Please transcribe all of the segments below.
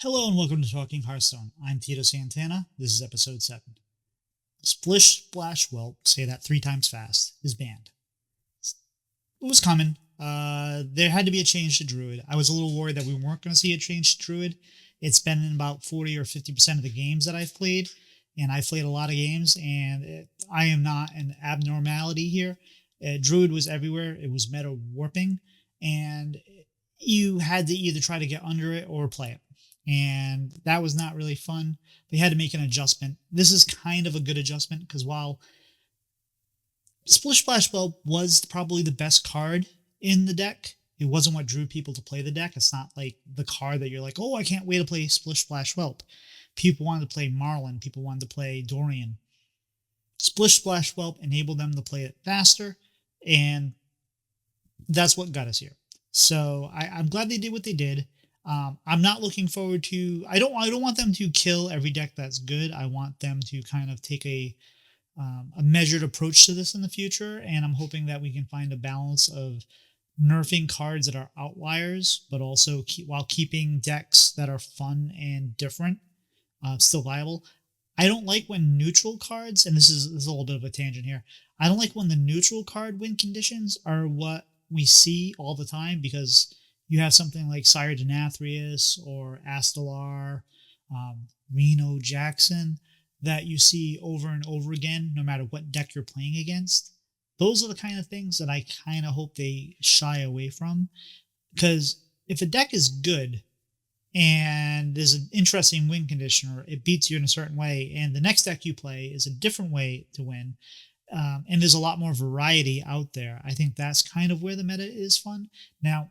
Hello and welcome to Talking Hearthstone. I'm Tito Santana. This is episode 7. Splish, Splash, Whelp, say that 3 times fast, is banned. It was coming. There had to be a change to Druid. I was a little worried that we weren't going to see a change to Druid. It's been in about 40 or 50% of the games that I've played, and I've played a lot of games, and I am not an abnormality here. Druid was everywhere. It was meta warping, and you had to either try to get under it or play it. And that was not really fun. They had to make an adjustment. This is kind of a good adjustment because while Splish Splash Whelp was probably the best card in the deck, it wasn't what drew people to play the deck. It's not like the card that you're like, oh, I can't wait to play Splish Splash Whelp. People wanted to play Marlin. People wanted to play Dorian. Splish Splash Whelp enabled them to play it faster, and that's what got us here. So I'm glad they did what they did. I'm not looking forward to. I don't want them to kill every deck that's good. I want them to kind of take a measured approach to this in the future, and I'm hoping that we can find a balance of nerfing cards that are outliers, but also while keeping decks that are fun and different still viable. I don't like when neutral cards, and this is a little bit of a tangent here. I don't like when the neutral card win conditions are what we see all the time because you have something like Sire Denathrius or Astalar, Reno Jackson that you see over and over again, no matter what deck you're playing against. Those are the kind of things that I kind of hope they shy away from. Because if a deck is good and there's an interesting win condition or it beats you in a certain way, and the next deck you play is a different way to win, and there's a lot more variety out there, I think that's kind of where the meta is fun. Now,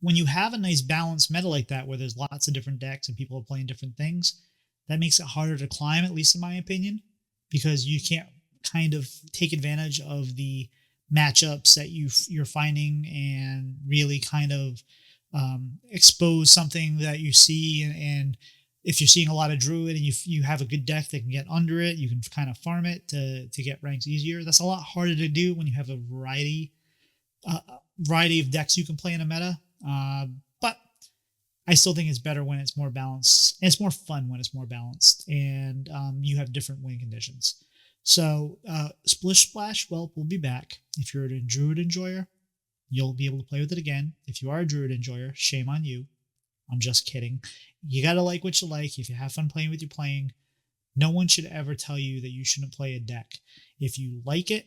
when you have a nice balanced meta like that, where there's lots of different decks and people are playing different things, that makes it harder to climb, at least in my opinion, because you can't kind of take advantage of the matchups that you're finding and really kind of expose something that you see. And if you're seeing a lot of Druid and you have a good deck that can get under it, you can kind of farm it to get ranks easier. That's a lot harder to do when you have a variety of decks you can play in a meta. But I still think it's better when it's more balanced. It's more fun when it's more balanced, and you have different win conditions. So Splish Splash Whelp will be back. If you're a Druid enjoyer, you'll be able to play with it again. If you are a Druid enjoyer, shame on you. I'm just kidding. You gotta like what you like. If you have fun playing with your playing, no one should ever tell you that you shouldn't play a deck. If you like it,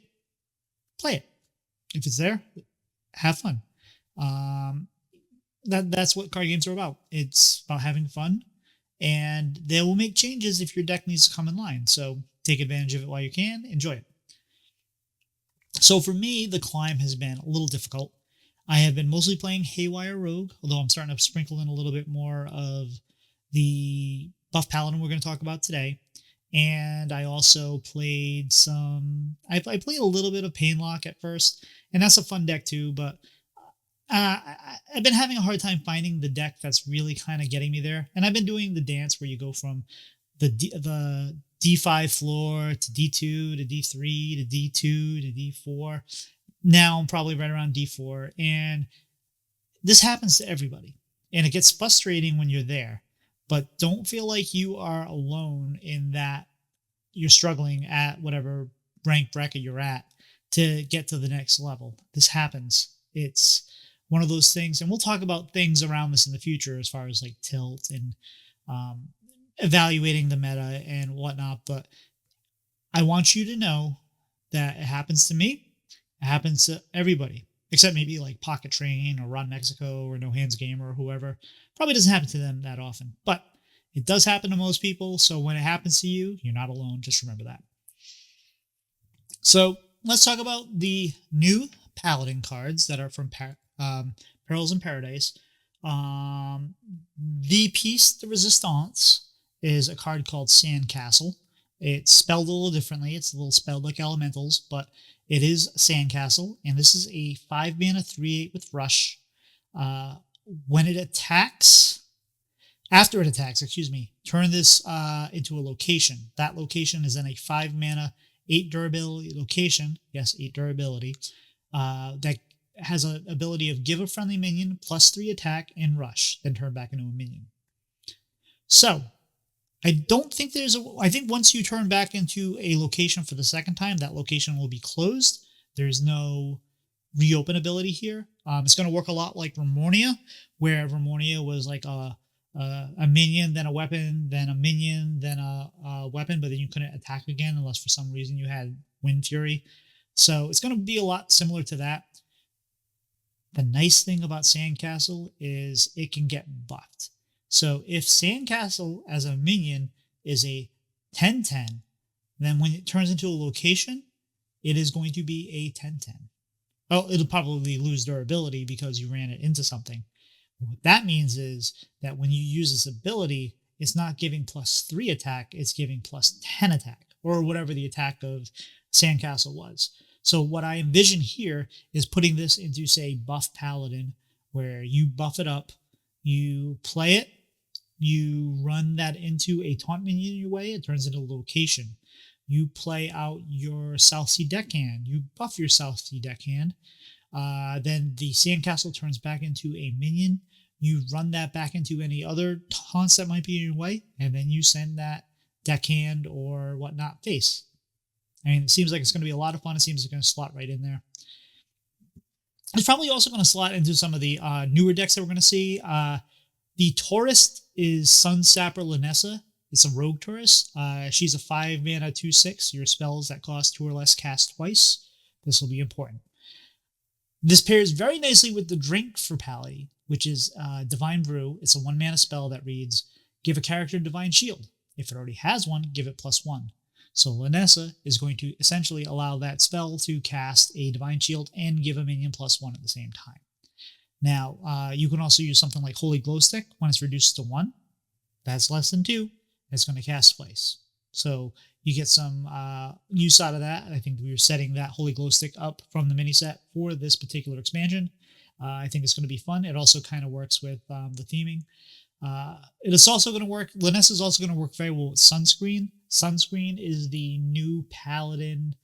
play it. If it's there, have fun. That's what card games are about. It's about having fun, and they will make changes if your deck needs to come in line. So take advantage of it while you can. Enjoy it. So for me, the climb has been a little difficult. I have been mostly playing Haywire Rogue, although I'm starting to sprinkle in a little bit more of the buff paladin we're going to talk about today. And I also played I played a little bit of Painlock at first, and that's a fun deck too, but I've been having a hard time finding the deck that's really kind of getting me there. And I've been doing the dance where you go from the D5 floor to D2 to D3 to D2 to D4. Now I'm probably right around D4. And this happens to everybody. And it gets frustrating when you're there. But don't feel like you are alone in that you're struggling at whatever rank bracket you're at to get to the next level. This happens. It's one of those things, and we'll talk about things around this in the future as far as like tilt and evaluating the meta and whatnot. But I want you to know that it happens to me. It happens to everybody, except maybe like Pocket Train or Ron Mexico or No Hands Gamer or whoever. Probably doesn't happen to them that often, but it does happen to most people. So when it happens to you, you're not alone. Just remember that. So let's talk about the new Paladin cards that are from Perils in Paradise. The piece de resistance is a card called Sandcastle. It's spelled a little differently. It's a little spelled like elementals, but it is Sandcastle, and this is a 5-mana 3/8 with Rush. When it attacks, after it attacks, turn this into a location. That location is then a 5-mana 8 durability location. Yes, 8 durability. That has an ability of give a friendly minion +3 attack and rush, then turn back into a minion. So I don't think I think once you turn back into a location for the second time, that location will be closed. There's no reopen ability here. It's going to work a lot like Remornia, where Remornia was like a minion, then a weapon, then a minion, then a weapon, but then you couldn't attack again unless for some reason you had Wind Fury. So it's going to be a lot similar to that. The nice thing about Sandcastle is it can get buffed. So if Sandcastle as a minion is a 10/10, then when it turns into a location, it is going to be a 10/10. Oh, it'll probably lose durability because you ran it into something. What that means is that when you use this ability, it's not giving +3 attack, it's giving +10 attack, or whatever the attack of Sandcastle was. So what I envision here is putting this into, say, buff Paladin, where you buff it up, you play it, you run that into a taunt minion in your way, it turns into a location. You play out your South Sea Deckhand, you buff your South Sea Deckhand, then the Sandcastle turns back into a minion, you run that back into any other taunts that might be in your way, and then you send that Deckhand or whatnot face. I mean, it seems like it's going to be a lot of fun. It seems it's going to slot right in there. It's probably also going to slot into some of the newer decks that we're going to see. The Tourist is Sunsapper Linessa. It's a rogue tourist. She's a 5-mana 2/6. Your spells that cost 2 or less cast twice. This will be important. This pairs very nicely with the drink for Paladin, which is Divine Brew. It's a 1-mana spell that reads, give a character Divine Shield. If it already has one, give it +1. So Linessa is going to essentially allow that spell to cast a Divine Shield and give a minion +1 at the same time. Now, you can also use something like Holy Glowstick when it's reduced to 1. That's less than 2. It's going to cast twice. So you get some use out of that. I think we were setting that Holy Glowstick up from the mini set for this particular expansion. I think it's going to be fun. It also kind of works with the theming. It is also going to work. Linessa is also going to work very well with Sunscreen. Sunscreen is the new Paladin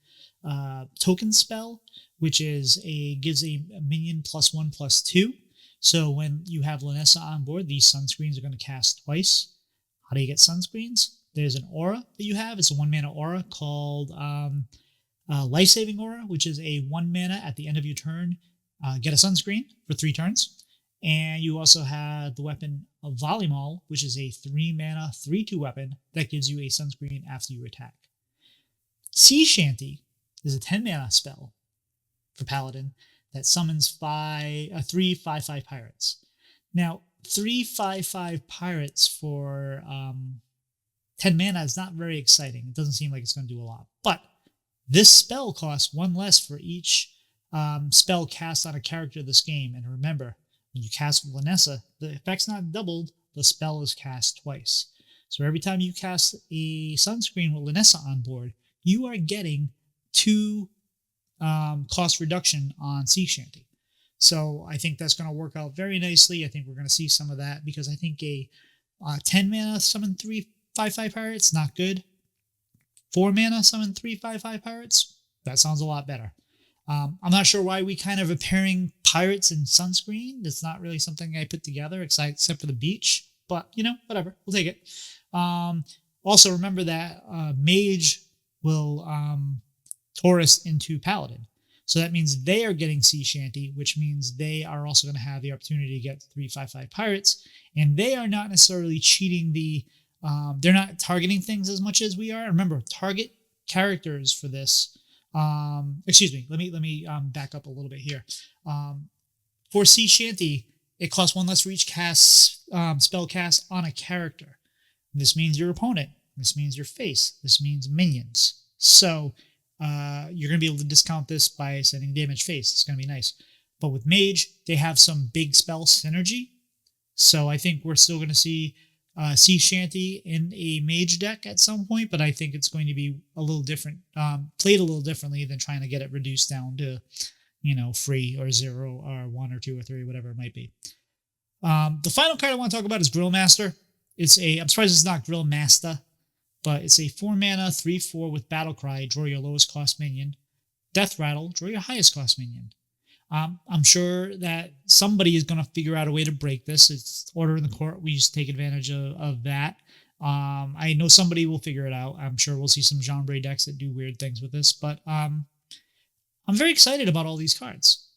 token spell, which is gives a minion +1/+2. So when you have Linessa on board, these sunscreens are going to cast twice. How do you get sunscreens? There's an aura that you have. It's a 1-mana aura called Life Saving Aura, which is a 1-mana at the end of your turn. Get a sunscreen for 3 turns. And you also have the weapon of Volleyball, which is a 3-mana 3/2 weapon that gives you a sunscreen after you attack. Sea Shanty is a 10-mana spell for Paladin that summons 3 5/5 pirates. Now, 3 5/5 pirates for 10 mana is not very exciting. It doesn't seem like it's going to do a lot. But this spell costs 1 less for each spell cast on a character this game. And remember, when you cast Linessa, the effect's not doubled, the spell is cast twice. So every time you cast a sunscreen with Linessa on board, you are getting 2 cost reduction on Sea Shanty. So I think that's going to work out very nicely. I think we're going to see some of that because I think a 10 mana summon 3 5/5 pirates, not good. 4 mana summon 3 5/5 pirates, that sounds a lot better. I'm not sure why we kind of are pairing pirates and sunscreen. That's not really something I put together except for the beach, but whatever, we'll take it. Also remember that mage will tourist into paladin. So that means they are getting Sea Shanty, which means they are also going to have the opportunity to get 3 5/5 pirates, and they are not necessarily cheating they're not targeting things as much as we are. Remember, target characters for this. Excuse me. Let me back up a little bit here. For Sea Shanty, it costs 1 less for each spell cast on a character. This means your opponent. This means your face. This means minions. So you're going to be able to discount this by sending damage face. It's going to be nice. But with Mage, they have some big spell synergy. So I think we're still going to see Sea Shanty in a Mage deck at some point, but I think it's going to be a little different, played a little differently than trying to get it reduced down to, free or 0 or 1 or 2 or 3, whatever it might be. The final card I want to talk about is Grill Master. I'm surprised it's not Grill Master, but it's a 4-mana 3/4 with Battle Cry. Draw your lowest cost minion. Death Rattle. Draw your highest cost minion. I'm sure that somebody is going to figure out a way to break this. It's order in the court. We just take advantage of that. I know somebody will figure it out. I'm sure we'll see some Jean-Bray decks that do weird things with this, but I'm very excited about all these cards.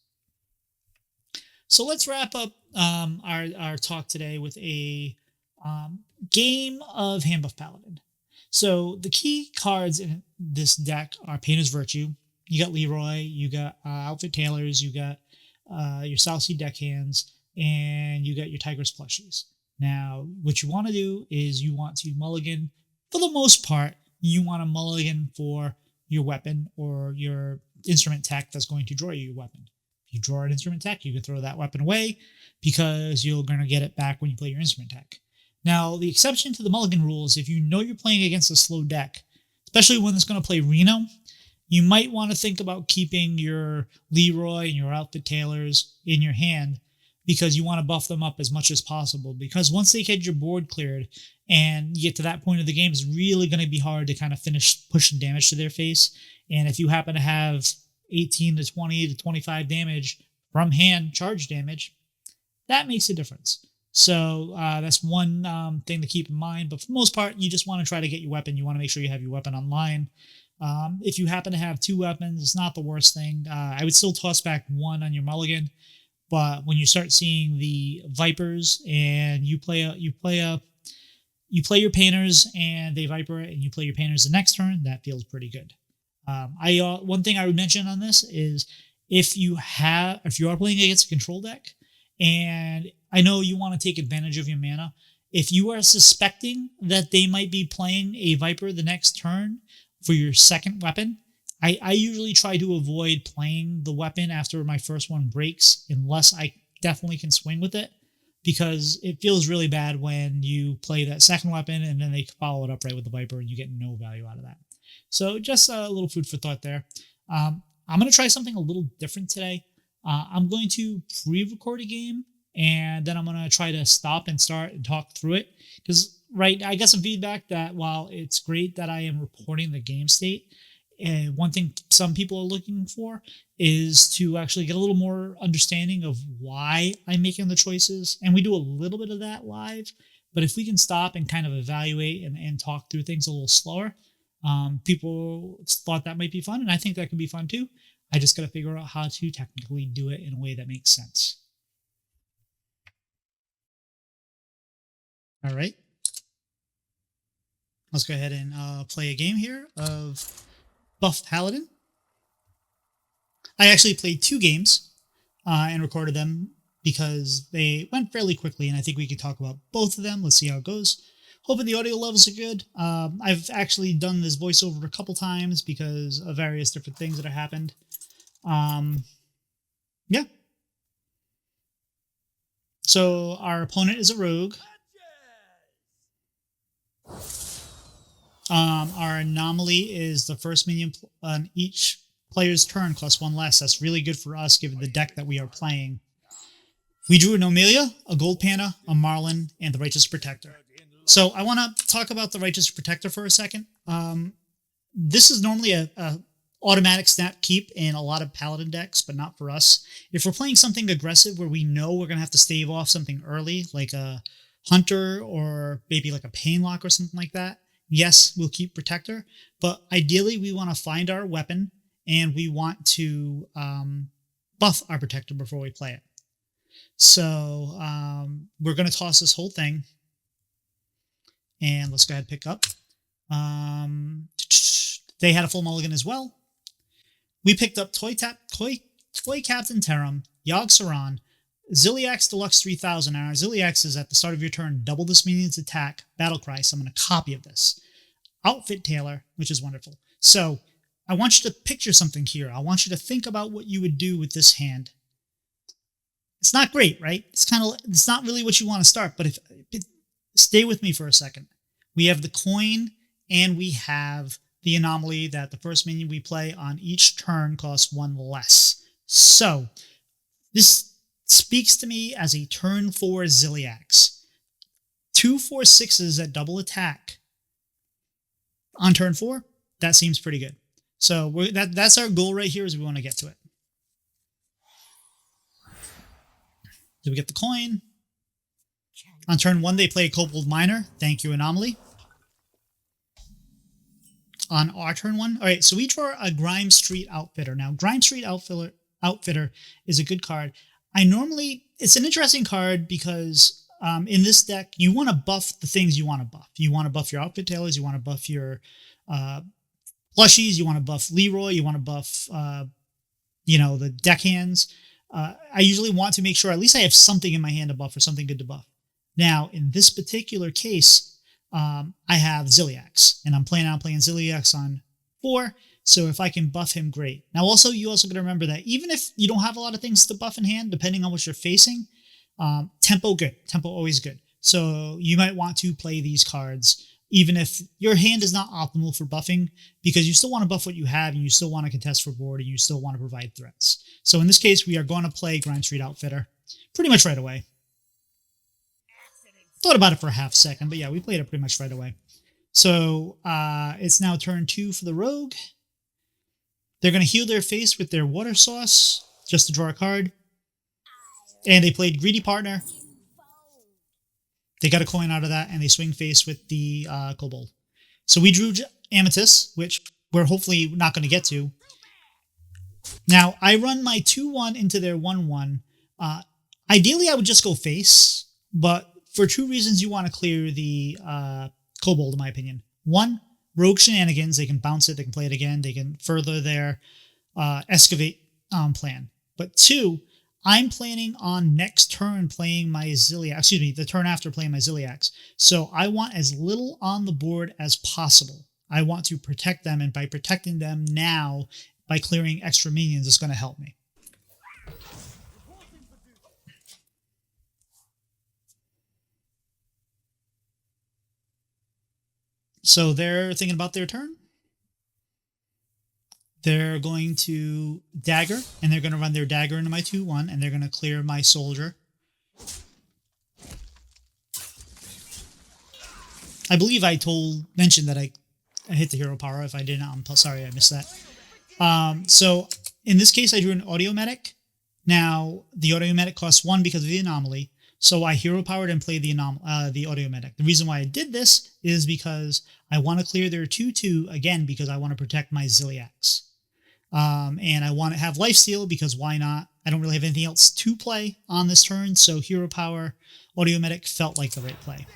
So let's wrap up our talk today with a game of Hand Buff Paladin. So the key cards in this deck are Painter's Virtue. You got Leroy, you got Outfit Tailors, you got your South Sea Deckhands, and you got your Tigress plushies. Now, what you want to do is you want to mulligan, for the most part, you want to mulligan for your weapon or your instrument tech that's going to draw you your weapon. If you draw an instrument tech, you can throw that weapon away because you're going to get it back when you play your instrument tech. Now, the exception to the mulligan rule is if you know you're playing against a slow deck, especially one that's going to play Reno, you might want to think about keeping your Leroy and your Outfit Tailors in your hand because you want to buff them up as much as possible. Because once they get your board cleared and you get to that point of the game, it's really going to be hard to kind of finish pushing damage to their face. And if you happen to have 18 to 20 to 25 damage from hand charge damage, that makes a difference. So that's one thing to keep in mind. But for the most part, you just want to try to get your weapon. You want to make sure you have your weapon online. If you happen to have two weapons, it's not the worst thing. I would still toss back one on your mulligan. But when you start seeing the Vipers and you play your Painters and they Viper it and you play your Painters the next turn, that feels pretty good. One thing I would mention on this is if you are playing against a control deck, and I know you want to take advantage of your mana, if you are suspecting that they might be playing a Viper the next turn for your second weapon, I usually try to avoid playing the weapon after my first one breaks unless I definitely can swing with it, because it feels really bad when you play that second weapon and then they follow it up right with the Viper and you get no value out of that. So just a little food for thought there. I'm going to try something a little different today. I'm going to pre-record a game and then I'm going to try to stop and start and talk through it, because I got some feedback that while it's great that I am reporting the game state, and one thing some people are looking for is to actually get a little more understanding of why I'm making the choices. And we do a little bit of that live, but if we can stop and kind of evaluate and talk through things a little slower, people thought that might be fun. And I think that could be fun too. I just got to figure out how to technically do it in a way that makes sense. All right. Let's go ahead and play a game here of Buff Paladin. I actually played 2 games and recorded them because they went fairly quickly, and I think we could talk about both of them. Let's see how it goes. Hoping the audio levels are good. I've actually done this voiceover a couple times because of various different things that have happened. Yeah. So our opponent is a rogue. Our anomaly is the first minion on each player's turn costs 1 less. That's really good for us given the deck that we are playing. We drew an Omelia, a Gold Panda, a Marlin, and the Righteous Protector. So I want to talk about the Righteous Protector for a second. This is normally a automatic snap keep in a lot of Paladin decks, but not for us. If we're playing something aggressive where we know we're going to have to stave off something early, like a Hunter or maybe like a Painlock or something like that, yes, we'll keep Protector, but ideally we want to find our weapon and we want to buff our Protector before we play it. So we're going to toss this whole thing, and let's go ahead and pick up. They had a full mulligan as well. We picked up Toy Captain Terum, Yogg Saron, Ziliax Deluxe 3000. Now, our Ziliax is at the start of your turn, double this minion's attack, battle cry, so I'm going to copy of this. Outfit Tailor, which is wonderful. So, I want you to picture something here. I want you to think about what you would do with this hand. It's not great, right? It's not really what you want to start, but stay with me for a second. We have the coin, and we have the anomaly that the first minion we play on each turn costs 1 less. So, this speaks to me as a turn 4 Ziliax. 2 4/6s that double attack on turn 4, that seems pretty good. So that's our goal right here, is we want to get to it. Do we get the coin? On turn 1, they play a Kobold Miner. Thank you, Anomaly. On our turn 1. All right, so we draw a Grime Street Outfitter. Now, Grime Street Outfitter is a good card. It's an interesting card because in this deck, you want to buff the things you want to buff. You want to buff your Outfit Tailors, you want to buff your plushies, you want to buff Leroy, you want to buff, the deckhands. I usually want to make sure at least I have something in my hand to buff or something good to buff. Now, in this particular case, I have Ziliax, and I'm planning on playing Ziliax on 4, so if I can buff him, great. Now, you also got to remember that even if you don't have a lot of things to buff in hand, depending on what you're facing, tempo good. Tempo always good. So you might want to play these cards even if your hand is not optimal for buffing, because you still want to buff what you have, and you still want to contest for board, and you still want to provide threats. So in this case, we are going to play Grime Street Outfitter pretty much right away. Thought about it for a half second, but yeah, we played it pretty much right away. So it's now turn 2 for the Rogue. They're going to heal their face with their Water Sauce, just to draw a card. And they played Greedy Partner. They got a coin out of that, and they swing face with the Kobold. So we drew Amethyst, which we're hopefully not going to get to. Now, I run my 2-1 into their 1-1. Ideally, I would just go face, but for 2 reasons you want to clear the Kobold, in my opinion. 1, Rogue Shenanigans. They can bounce it, they can play it again, they can further their Excavate plan. But 2, I'm planning on next turn playing my Ziliax, the turn after playing my Ziliax. So I want as little on the board as possible. I want to protect them, and by protecting them now, by clearing extra minions, it's going to help me. So they're thinking about their turn. They're going to Dagger, and they're going to run their Dagger into my 2-1, and they're going to clear my Soldier. I believe I mentioned that I hit the hero power. If I didn't, I'm sorry I missed that. So in this case, I drew an Audiomedic. Now, the Audiomedic costs 1 because of the anomaly, so I hero powered and played the Audiomedic. The reason why I did this is because I want to clear their 2-2 again, because I want to protect my Ziliax. And I want to have Lifesteal because why not? I don't really have anything else to play on this turn, so Hero Power, Audiomedic felt like the right play.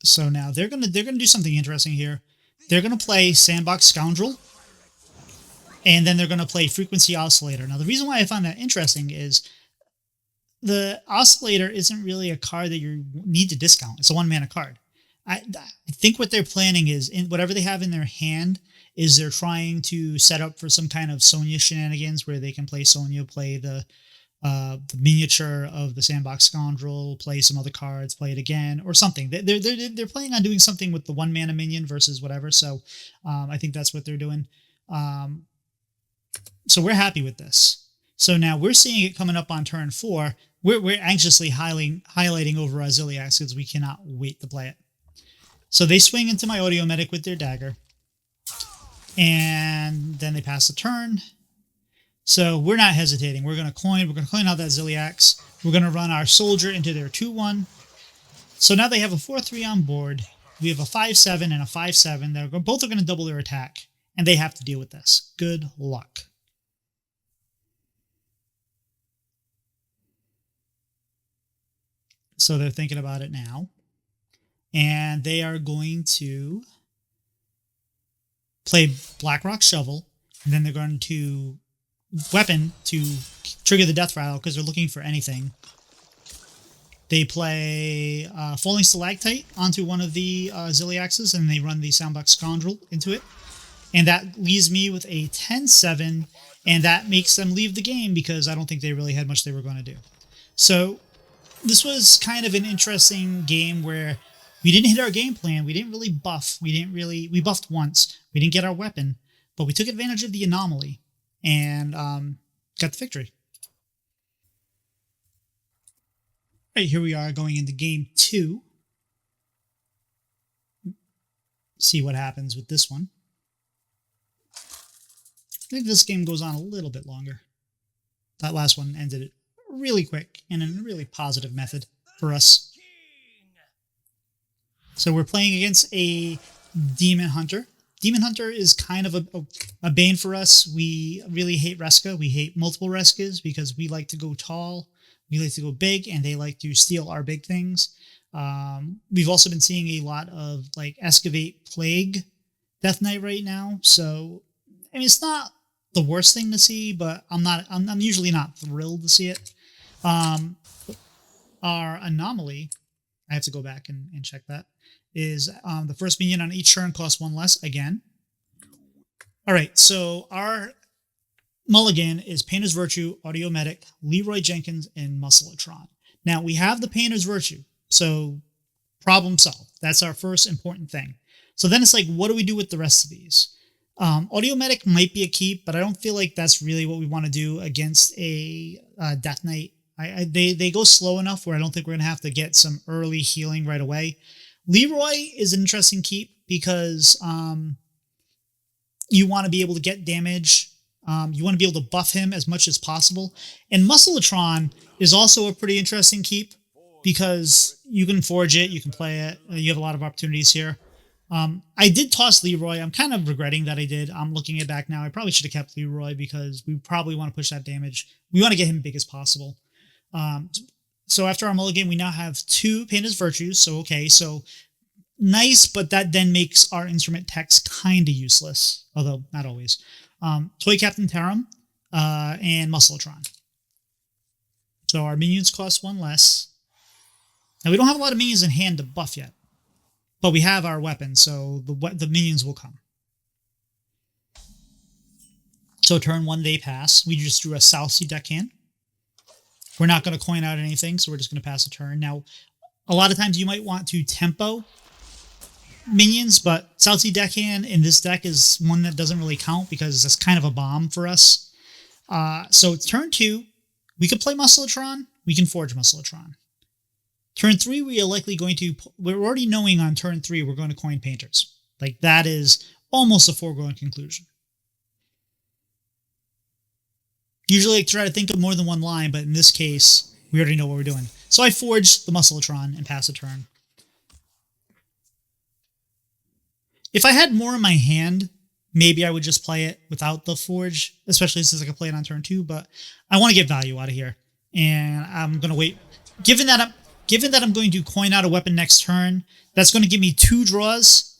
So now they're gonna do something interesting here. They're gonna play Sandbox Scoundrel, and then they're gonna play Frequency Oscillator. Now the reason why I find that interesting is the Oscillator isn't really a card that you need to discount. It's a 1-mana card. I think what they're planning is, in whatever they have in their hand, is they're trying to set up for some kind of Sonya shenanigans where they can play Sonya, play the miniature of the Sandbox Scoundrel, play some other cards, play it again, or something. They're planning on doing something with the 1-mana minion versus whatever, so I think that's what they're doing. So we're happy with this. So now we're seeing it coming up on turn 4. We're anxiously highlighting over our Ziliax because we cannot wait to play it. So they swing into my Audiomedic with their Dagger, and then they pass the turn. So we're not hesitating. We're going to coin out that Ziliax. We're going to run our Soldier into their 2-1. So now they have a 4-3 on board. We have a 5-7 and a 5-7. Both are going to double their attack, and they have to deal with this. Good luck. So they're thinking about it now. And they are going to play Blackrock Shovel, and then they're going to Weapon to trigger the Death Rattle because they're looking for anything. They play Falling Stalactite onto one of the Ziliaxes, and they run the Soundbox Scoundrel into it. And that leaves me with a 10-7, and that makes them leave the game because I don't think they really had much they were going to do. So this was kind of an interesting game where we didn't hit our game plan. We didn't really buff. We buffed once. We didn't get our weapon, but we took advantage of the anomaly and got the victory. All right, here we are going into game 2. see what happens with this one. I think this game goes on a little bit longer. That last one ended it really quick and in a really positive method for us. So we're playing against a Demon Hunter. Demon Hunter is kind of a bane for us. We really hate Reska. We hate multiple Reskas because we like to go tall, we like to go big, and they like to steal our big things. We've also been seeing a lot of like Excavate Plague Death Knight right now. So, I mean, it's not the worst thing to see, but I'm usually not thrilled to see it. Our anomaly, I have to go back and check that, is the first minion on each turn costs 1 less again. All right, so our mulligan is Painter's Virtue, Audio Medic, Leroy Jenkins, and Muscletron. Now, we have the Painter's Virtue, so problem solved. That's our first important thing. So then it's like, what do we do with the rest of these? Audio Medic might be a keep, but I don't feel like that's really what we want to do against a Death Knight. They go slow enough where I don't think we're going to have to get some early healing right away. Leroy is an interesting keep because you want to be able to get damage. You want to be able to buff him as much as possible. And Muscletron is also a pretty interesting keep because you can forge it, you can play it. You have a lot of opportunities here. I did toss Leroy. I'm kind of regretting that I did. I'm looking it back now. I probably should have kept Leroy because we probably want to push that damage. We want to get him big as possible. So after our mulligan, we now have 2 Painter's Virtues. So, okay, so nice, but that then makes our instrument text kind of useless, although not always. Toy Captain Tarum and Muscletron. So our minions cost 1 less. Now, we don't have a lot of minions in hand to buff yet, but we have our weapon, so the minions will come. So turn 1, they pass. We just drew a South Sea Deckhand. We're not going to coin out anything, so we're just going to pass a turn. Now, a lot of times you might want to tempo minions, but South Sea Deckhand in this deck is one that doesn't really count because it's kind of a bomb for us. So it's turn 2. We can play Muscletron. We can forge Muscletron. Turn 3, we are likely going to... We're already knowing on turn 3 we're going to coin Painters. Like, that is almost a foregone conclusion. Usually I try to think of more than one line, but in this case, we already know what we're doing. So I forge the Muscletron and pass a turn. If I had more in my hand, maybe I would just play it without the forge, especially since I can play it on turn 2, but I want to get value out of here. And I'm going to wait. Given that I'm going to coin out a weapon next turn, that's going to give me 2 draws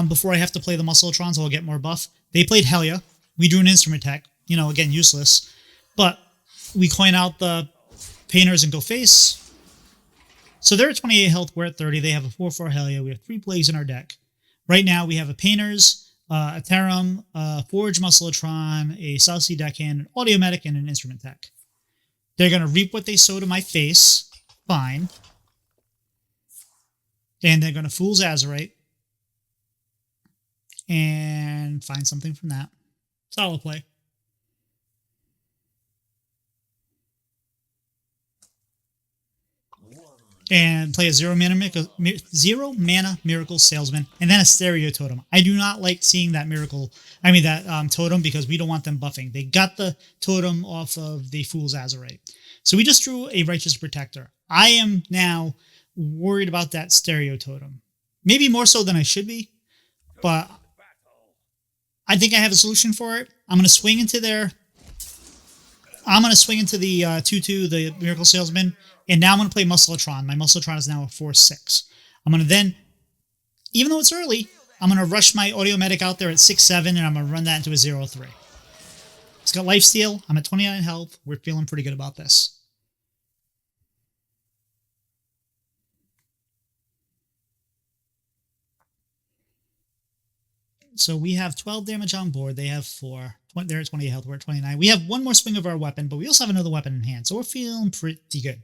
before I have to play the Muscletron, so I'll get more buff. They played Helia. We drew an instrument tech. You know, again, useless. But we coin out the Painters and go face. So they're at 28 health, we're at 30. They have a 4/4 Helia. We have 3 plays in our deck. Right now, we have a Painters, a Tarum, a Forge Muscletron, a South Sea Deckhand, an Audio Medic, and an Instrument Tech. They're going to reap what they sow to my face. Fine. And they're going to Fool's Azurite. And find something from that. Solid play. And play a 0 mana Miracle Salesman, and then a Stereo Totem. I do not like seeing that totem, because we don't want them buffing. They got the totem off of the Fool's Azurite. So we just drew a Righteous Protector. I am now worried about that Stereo Totem. Maybe more so than I should be, but I think I have a solution for it. I'm going to swing into the 2/2, the Miracle Salesman, and now I'm going to play Muscletron. My Muscletron is now a 4/6. I'm going to then, even though it's early, I'm going to rush my Audio Medic out there at 6/7, and I'm going to run that into a 0/3. It's got Lifesteal. I'm at 29 health. We're feeling pretty good about this. So we have 12 damage on board. They have 4. They're at 28 health. We're at 29. We have one more swing of our weapon, but we also have another weapon in hand. So we're feeling pretty good.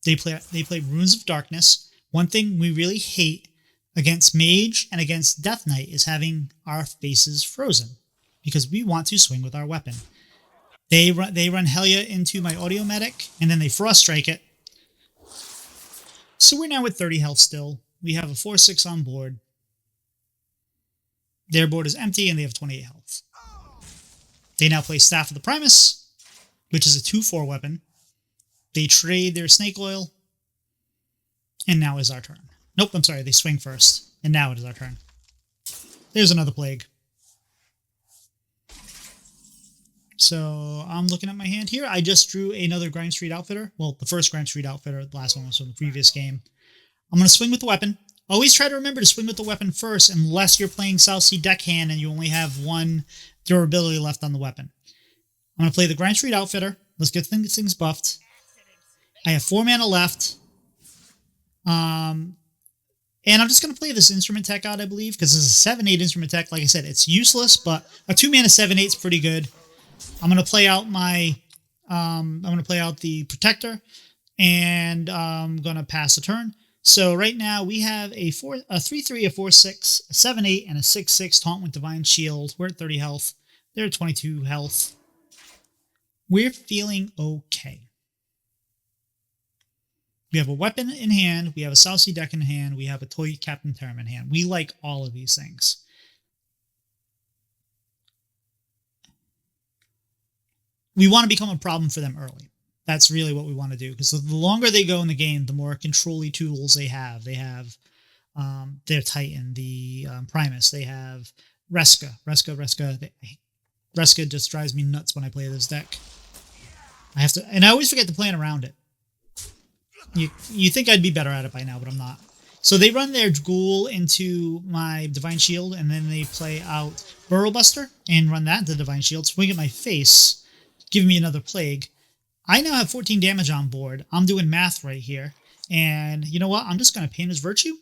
They play Runes of Darkness. One thing we really hate against Mage and against Death Knight is having our faces frozen, because we want to swing with our weapon. They run Helia into my Audio Medic, and then they Frost Strike it. So we're now at 30 health still. We have a 4/6 on board. Their board is empty and they have 28 health. They now play Staff of the Primus, which is a 2/4 weapon. They trade their snake oil. And now is our turn. Nope, I'm sorry, they swing first. And now it is our turn. There's another plague. So I'm looking at my hand here. I just drew another Grime Street Outfitter. Well, the first Grime Street Outfitter. The last one was from the previous game. I'm going to swing with the weapon. Always try to remember to swing with the weapon first unless you're playing South Sea Deckhand and you only have one durability left on the weapon. I'm going to play the Grime Street Outfitter. Let's get things buffed. I have 4 mana left. And I'm just going to play this Instrument Tech out, I believe, because this is a 7/8 Instrument Tech. Like I said, it's useless, but a 2 mana 7/8 is pretty good. I'm going to play out my, I'm going to play out the Protector, and I'm going to pass the turn. So right now we have a 3/3, a 4/6, a 7/8, and a 6/6 Taunt with Divine Shield. We're at 30 health. They're at 22 health. We're feeling okay. We have a weapon in hand. We have a South Sea deck in hand. We have a Toy Captain Terram in hand. We like all of these things. We want to become a problem for them early. That's really what we want to do, because the longer they go in the game, the more control-y tools they have. They have their Titan, the Primus. They have Reska. Reska just drives me nuts when I play this deck. I have to, and I always forget to plan around it. You think I'd be better at it by now, but I'm not. So they run their Ghoul into my Divine Shield, and then they play out Burrow Buster and run that into Divine Shield. Swing at my face, give me another Plague. I now have 14 damage on board. I'm doing math right here. And you know what? I'm just going to Painter's Virtue.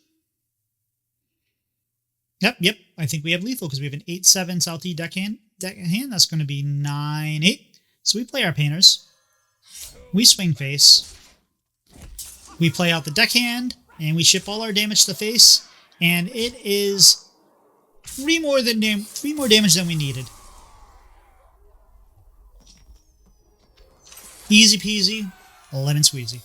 Yep. I think we have lethal because we have an 8/7 South Sea deck in hand. That's going to be 9/8. So we play our Painters. We swing face. We play out the deckhand, and we ship all our damage to face, and it is 3 more damage than we needed. Easy peasy, lemon squeezy.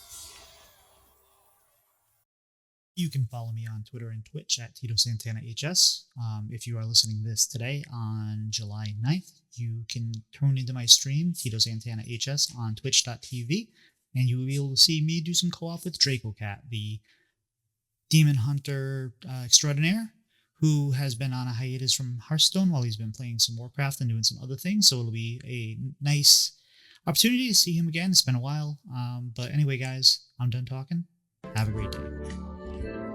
You can follow me on Twitter and Twitch at Tito Santana HS. If you are listening to this today on July 9th, you can tune into my stream, Tito Santana HS, on twitch.tv. And you will be able to see me do some co-op with Draco Cat, the demon hunter extraordinaire, who has been on a hiatus from Hearthstone while he's been playing some Warcraft and doing some other things. So it'll be a nice opportunity to see him again. It's been a while. But anyway, guys, I'm done talking. Have a great day.